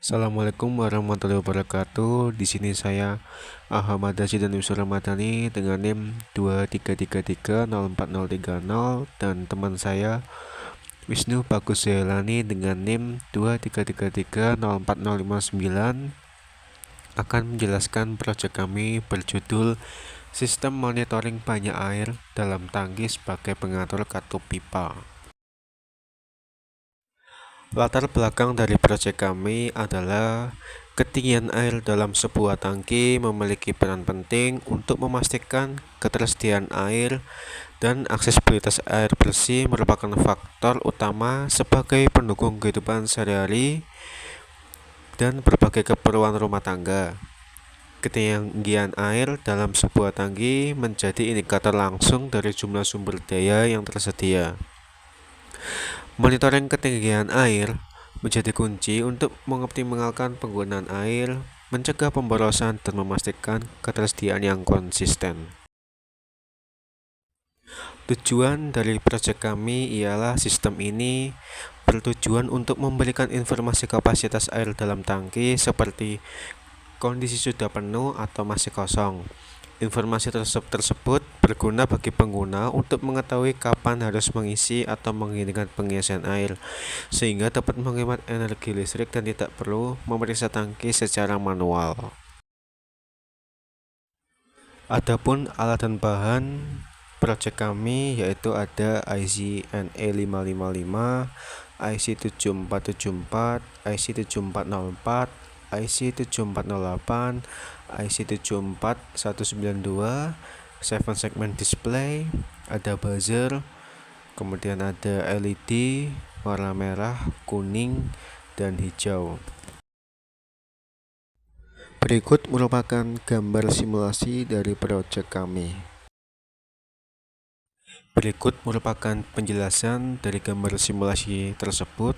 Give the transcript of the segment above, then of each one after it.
Assalamualaikum warahmatullahi wabarakatuh. Di sini saya Ahmad Rashid dan Yusuf Ramadhani dengan NIM 233304030 dan teman saya Wisnu Bagus Jailani dengan NIM 233304059 akan menjelaskan proyek kami berjudul Sistem Monitoring Banyak Air dalam Tangki sebagai Pengatur Katup Pipa. Latar belakang dari proyek kami adalah ketinggian air dalam sebuah tangki memiliki peran penting untuk memastikan ketersediaan air dan aksesibilitas air bersih merupakan faktor utama sebagai pendukung kehidupan sehari-hari dan berbagai keperluan rumah tangga. Ketinggian air dalam sebuah tangki menjadi indikator langsung dari jumlah sumber daya yang tersedia. Monitoring ketinggian air menjadi kunci untuk mengoptimalkan penggunaan air, mencegah pemborosan, dan memastikan ketersediaan yang konsisten. Tujuan dari proyek kami ialah sistem ini bertujuan untuk memberikan informasi kapasitas air dalam tangki seperti kondisi sudah penuh atau masih kosong. Informasi tersebut berguna bagi pengguna untuk mengetahui kapan harus mengisi atau menghentikan pengisian air, sehingga dapat menghemat energi listrik dan tidak perlu memeriksa tangki secara manual. Adapun alat dan bahan proyek kami yaitu ada IC NE555, IC 7474, IC 7404, IC 7408, IC 74192, 7 segment display, ada buzzer, kemudian ada LED warna merah, kuning, dan hijau. Berikut merupakan gambar simulasi dari proyek kami. Berikut merupakan penjelasan dari gambar simulasi tersebut.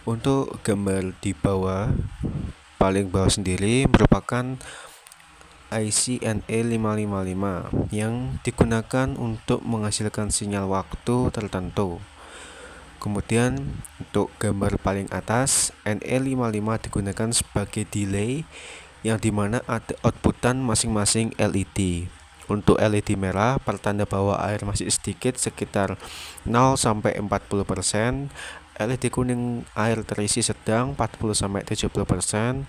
Untuk gambar di bawah, paling bawah sendiri merupakan IC NE555 yang digunakan untuk menghasilkan sinyal waktu tertentu. Kemudian untuk gambar paling atas, NE55 digunakan sebagai delay yang dimana ada outputan masing-masing LED. Untuk LED merah pertanda bahwa air masih sedikit sekitar 0-40%, LED kuning air terisi sedang 40-70%,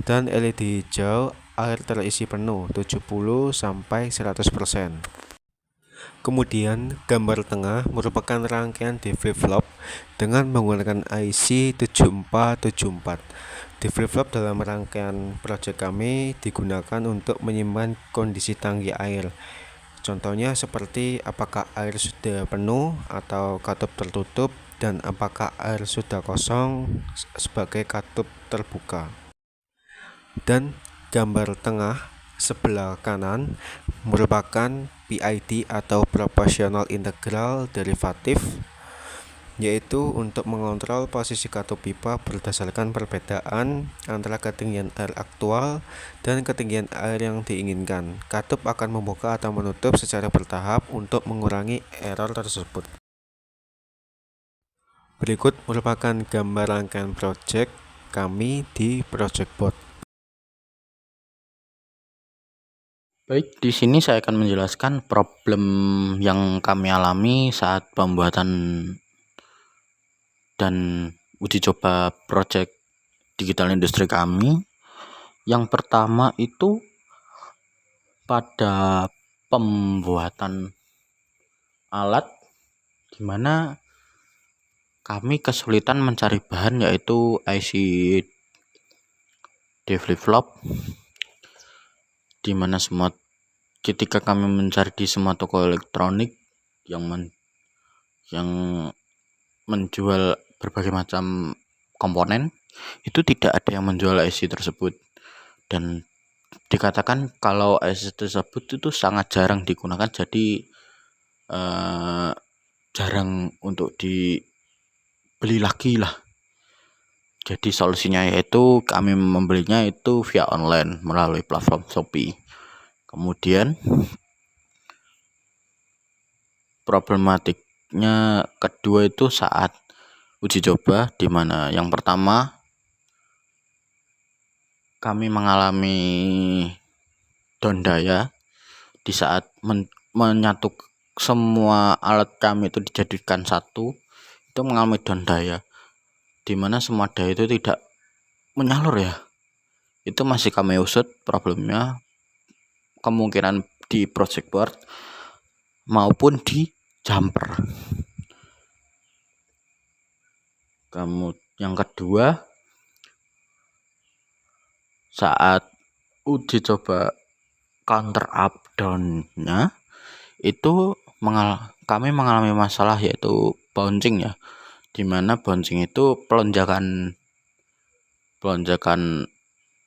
dan LED hijau air terisi penuh 70-100%. Kemudian gambar tengah merupakan rangkaian di flip-flop dengan menggunakan IC 7474. Di flip-flop dalam rangkaian proyek kami digunakan untuk menyimpan kondisi tangki air. Contohnya seperti apakah air sudah penuh atau katup tertutup dan apakah air sudah kosong sebagai katup terbuka. Dan gambar tengah sebelah kanan merupakan PID atau proportional integral derivatif, yaitu untuk mengontrol posisi katup pipa berdasarkan perbedaan antara ketinggian air aktual dan ketinggian air yang diinginkan. Katup akan membuka atau menutup secara bertahap untuk mengurangi error tersebut. Berikut merupakan gambar rangkaian proyek kami di Project Board. Baik, di sini saya akan menjelaskan problem yang kami alami saat pembuatan dan uji coba proyek digital industri kami. Yang pertama itu pada pembuatan alat, di mana kami kesulitan mencari bahan yaitu IC D flip-flop, di mana ketika kami mencari di semua toko elektronik yang menjual berbagai macam komponen, itu tidak ada yang menjual IC tersebut, dan dikatakan kalau IC tersebut itu sangat jarang digunakan, jadi jarang untuk dibeli lagi lah. Jadi solusinya yaitu kami membelinya itu via online melalui platform Shopee. Kemudian problematiknya kedua itu saat uji coba, di mana yang pertama kami mengalami down daya di saat menyatu semua alat kami itu dijadikan satu, itu mengalami down daya, dimana semua daya itu tidak menyalur ya. Itu masih kami usut problemnya, kemungkinan di project board maupun di jumper. Yang kedua, saat uji coba counter up down-nya itu kami mengalami masalah yaitu bouncing ya, dimana bouncing itu pelonjakan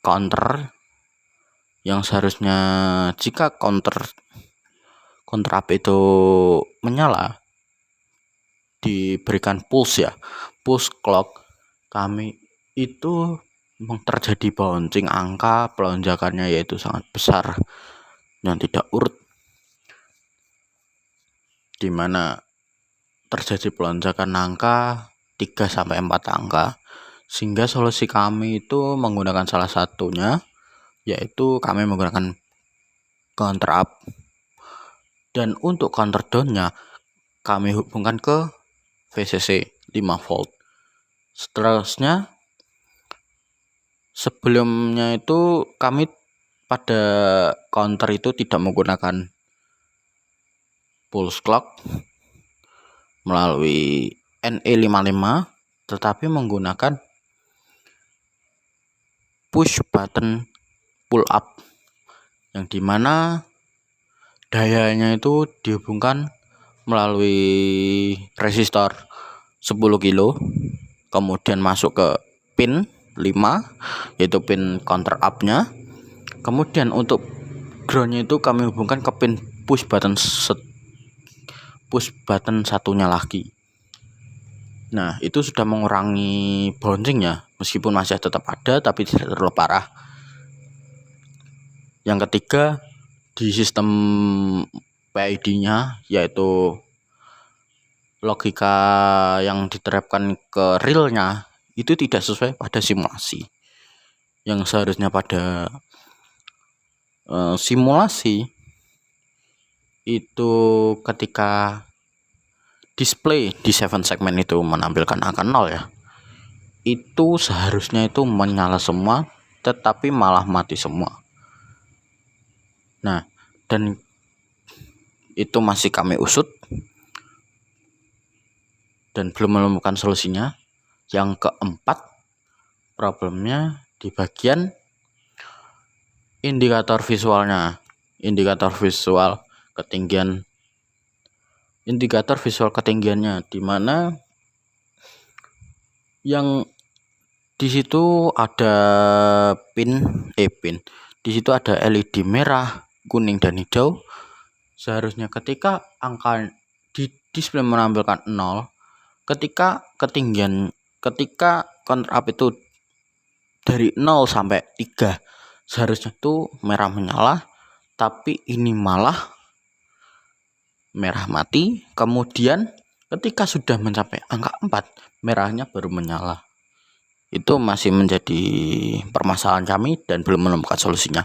counter yang seharusnya jika counter up itu menyala diberikan pulse clock, kami itu terjadi bouncing, angka pelonjakannya yaitu sangat besar yang tidak urut, dimana terjadi pelonjakan angka 3-4 angka, sehingga solusi kami itu menggunakan salah satunya yaitu kami menggunakan counter up, dan untuk counter down-nya kami hubungkan ke VCC 5 volt. Seterusnya, sebelumnya itu kami pada counter itu tidak menggunakan pulse clock melalui NE55, tetapi menggunakan push button pull up, yang dimana dayanya itu dihubungkan melalui resistor 10 kilo, kemudian masuk ke pin 5 yaitu pin counter up nya, kemudian untuk ground-nya itu kami hubungkan ke pin push button satunya lagi. Nah, itu sudah mengurangi bouncing ya, meskipun masih tetap ada tapi tidak terlalu parah. Yang ketiga, di sistem PID-nya yaitu logika yang diterapkan ke realnya itu tidak sesuai pada simulasi. Yang seharusnya pada simulasi itu ketika display di 7 segmen itu menampilkan angka 0 ya, itu seharusnya itu menyala semua, tetapi malah mati semua. Nah, dan itu masih kami usut dan belum menemukan solusinya. Yang keempat, problemnya di bagian indikator visualnya, indikator visual ketinggiannya, di mana yang di situ ada pin di situ ada LED merah, kuning dan hijau. Seharusnya ketika angka di display menampilkan 0, ketika counter up itu dari 0 sampai 3 seharusnya itu merah menyala, tapi ini malah merah mati. Kemudian ketika sudah mencapai angka 4 merahnya baru menyala. Itu masih menjadi permasalahan kami dan belum menemukan solusinya.